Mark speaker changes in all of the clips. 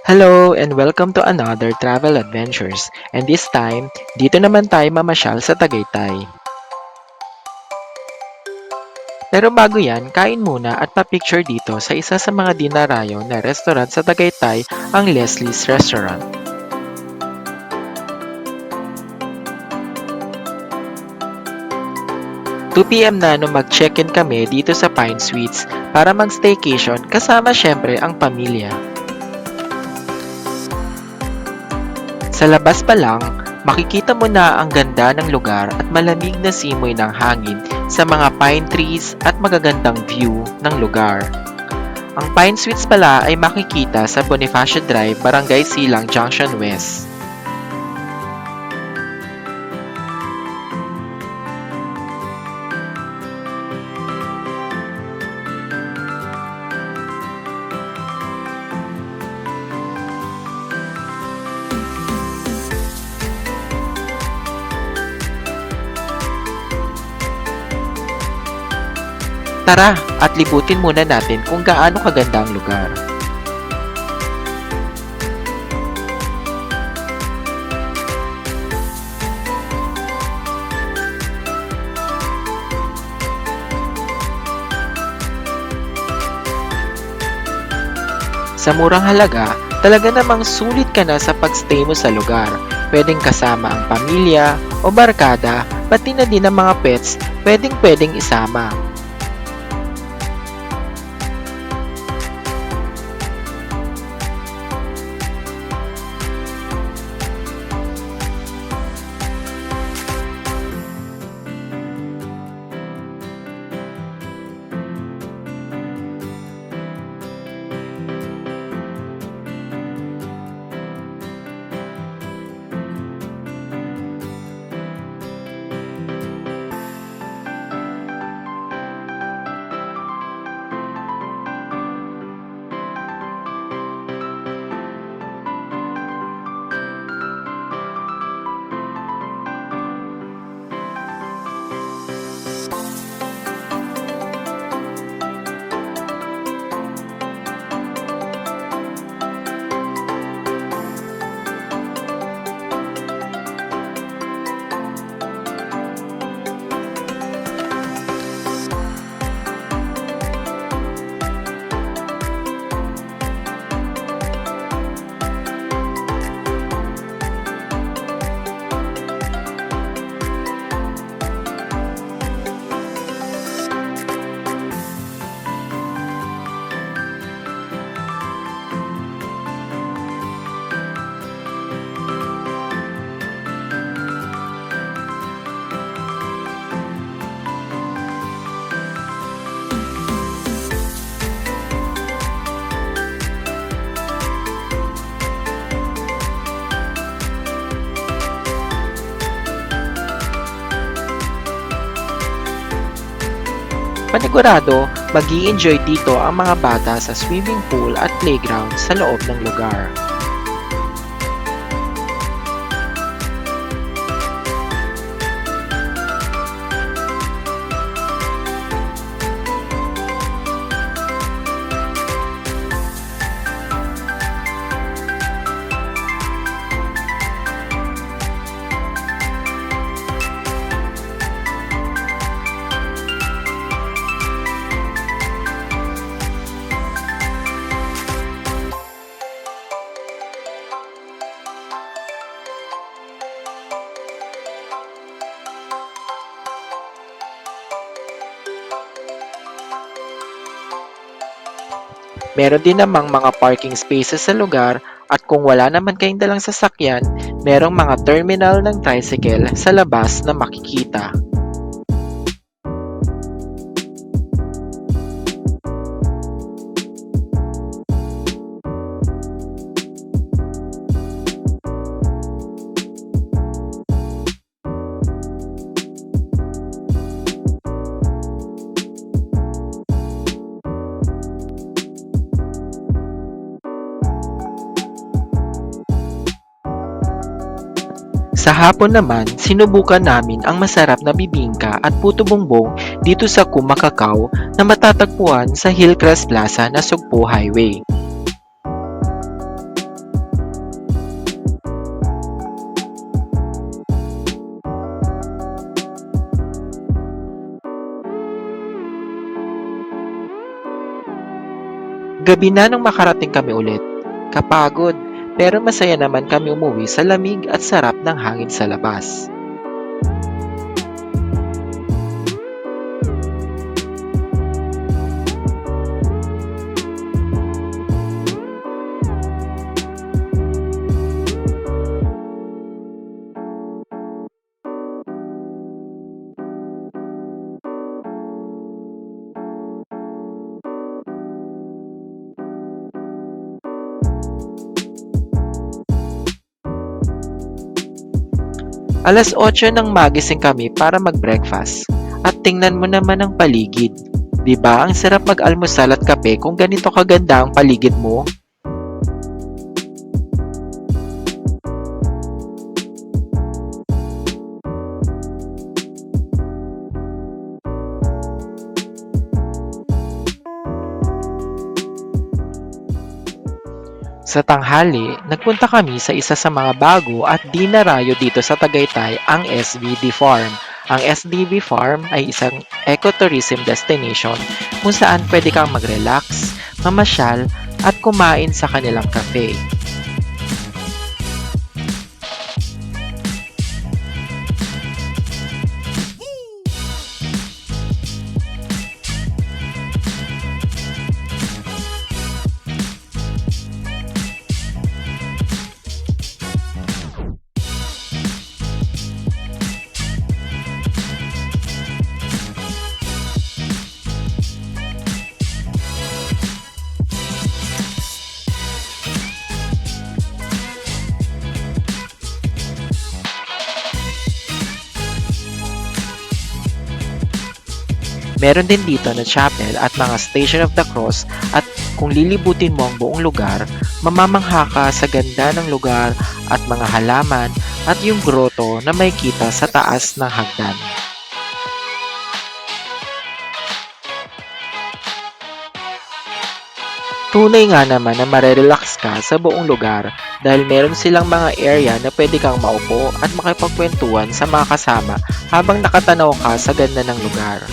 Speaker 1: Hello and welcome to another travel adventures. And this time, dito naman tayo mamasyal sa Tagaytay. Pero bago yan, kain muna at pa-picture dito sa isa sa mga dinarayo na restaurant sa Tagaytay, ang Leslie's Restaurant. PM na nung mag-check-in kami dito sa Pine Suites para mag-staycation kasama syempre ang pamilya. Sa labas pa lang, makikita mo na ang ganda ng lugar at malamig na simoy ng hangin sa mga pine trees at magagandang view ng lugar. Ang Pine Suites pala ay makikita sa Bonifacio Drive, Barangay Silang, Junction West. Tara at libutin muna natin kung gaano kaganda ang lugar. Sa murang halaga, talaga namang sulit ka na sa pagstay mo sa lugar. Pwedeng kasama ang pamilya o barkada, pati na din ang mga pets, pwedeng isama. Panigurado, mag-i-enjoy dito ang mga bata sa swimming pool at playground sa loob ng lugar. Meron din namang mga parking spaces sa lugar at kung wala naman kayong dalang sasakyan, merong mga terminal ng tricycle sa labas na makikita. Sa hapon naman, sinubukan namin ang masarap na bibingka at puto bongbong dito sa Kumakakaw na matatagpuan sa Hillcrest Plaza na Sugpo Highway. Gabi na nung makarating kami ulit. Kapagod, pero masaya naman kami umuwi sa lamig at sarap ng hangin sa labas. Alas 8 nang magising kami para mag-breakfast. At tingnan mo naman ang paligid. 'Di ba ang sarap mag-almusal at kape kung ganito kaganda ang paligid mo? Sa tanghali, nagpunta kami sa isa sa mga bago at dinarayo dito sa Tagaytay, ang SVD Farm. Ang SDV Farm ay isang ecotourism destination kung saan pwede kang mag-relax, mamasyal, at kumain sa kanilang cafe. Meron din dito na chapel at mga Station of the Cross at kung lilibutin mo ang buong lugar, mamamangha ka sa ganda ng lugar at mga halaman at yung grotto na may kita sa taas ng hagdan. Tunay nga naman na marerelax ka sa buong lugar dahil meron silang mga area na pwede kang maupo at makipagkwentuhan sa mga kasama habang nakatanaw ka sa ganda ng lugar.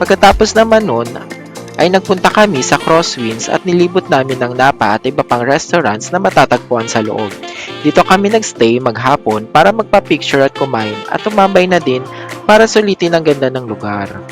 Speaker 1: Pagkatapos naman nun, ay nagpunta kami sa Crosswinds at nilibot namin ng Napa at iba pang restaurants na matatagpuan sa loob. Dito kami nagstay maghapon para magpa-picture at kumain at tumambay na din para sulitin ang ganda ng lugar.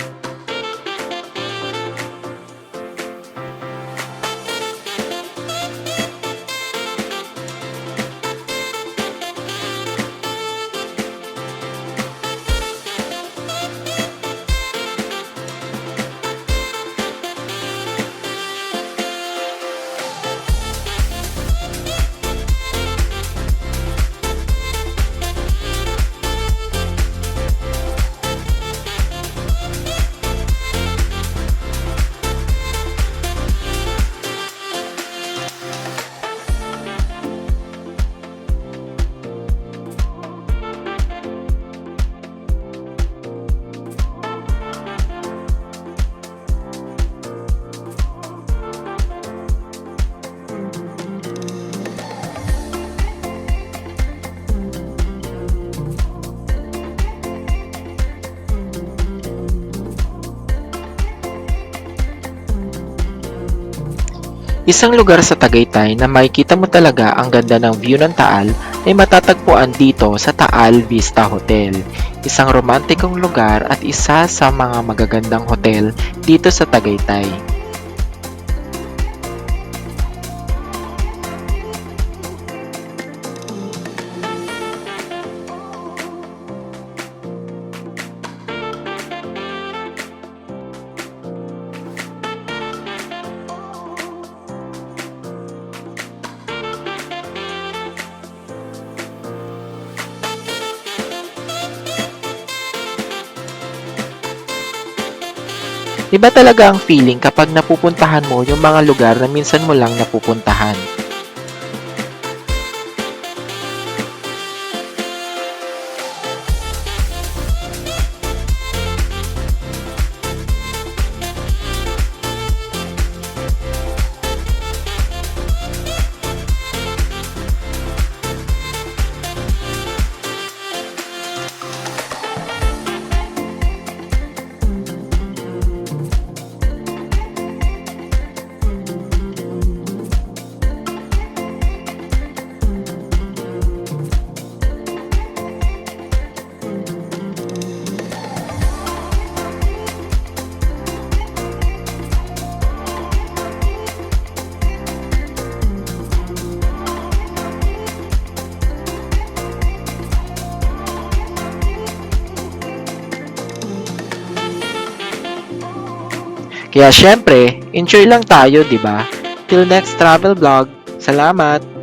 Speaker 1: Isang lugar sa Tagaytay na makikita mo talaga ang ganda ng view ng Taal ay matatagpuan dito sa Taal Vista Hotel. Isang romantikong lugar at isa sa mga magagandang hotel dito sa Tagaytay. Iba talaga ang feeling kapag napupuntahan mo yung mga lugar na minsan mo lang napupuntahan. Kaya syempre, enjoy lang tayo, 'di ba? Till next travel vlog. Salamat.